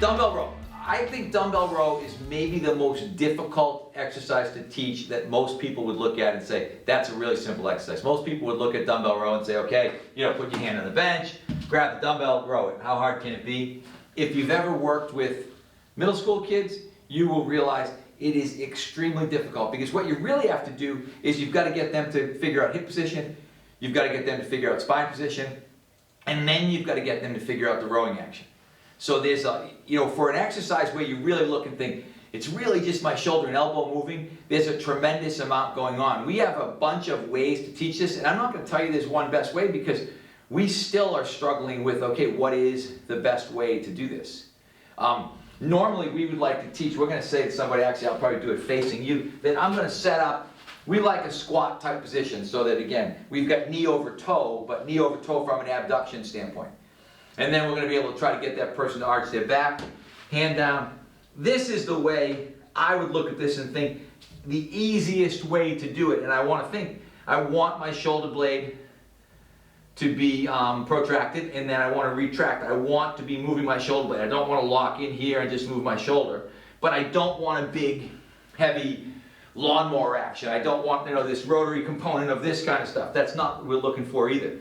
Dumbbell row. I think dumbbell row is maybe the most difficult exercise to teach that most people would look at and say, that's a really simple exercise. Most people would look at dumbbell row and say, okay, put your hand on the bench, grab the dumbbell, row it. How hard can it be? If you've ever worked with middle school kids, you will realize it is extremely difficult, because what you really have to do is you've got to get them to figure out hip position, you've got to get them to figure out spine position, and then you've got to get them to figure out the rowing action. So there's for an exercise where you really look and think, it's really just my shoulder and elbow moving, there's a tremendous amount going on. We have a bunch of ways to teach this, and I'm not going to tell you there's one best way, because we still are struggling with, okay, what is the best way to do this? Normally we would like to teach, we're going to say to somebody, actually I'll probably do it facing you, that I'm going to set up, we like a squat type position, so that again, we've got knee over toe, but knee over toe from an abduction standpoint. And then we're going to be able to try to get that person to arch their back, hand down. This is the way I would look at this and think the easiest way to do it. And I want my shoulder blade to be protracted, and then I want to retract. I want to be moving my shoulder blade. I don't want to lock in here and just move my shoulder. But I don't want a big, heavy lawnmower action. I don't want this rotary component of this kind of stuff. That's not what we're looking for either.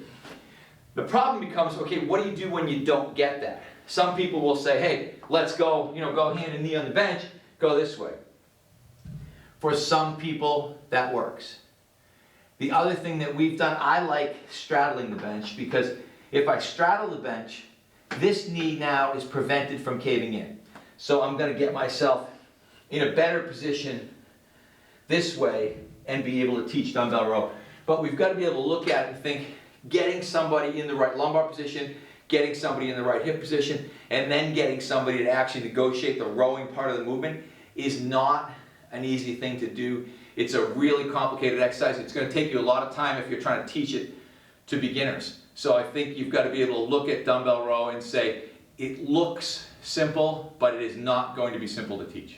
The problem becomes, okay, what do you do when you don't get that? Some people will say, hey, let's go, go hand and knee on the bench, go this way. For some people, that works. The other thing that we've done, I like straddling the bench, because if I straddle the bench, this knee now is prevented from caving in. So I'm going to get myself in a better position this way and be able to teach dumbbell row. But we've got to be able to look at it and think, getting somebody in the right lumbar position, getting somebody in the right hip position, and then getting somebody to actually negotiate the rowing part of the movement is not an easy thing to do. It's a really complicated exercise. It's going to take you a lot of time if you're trying to teach it to beginners. So I think you've got to be able to look at dumbbell row and say, it looks simple, but it is not going to be simple to teach.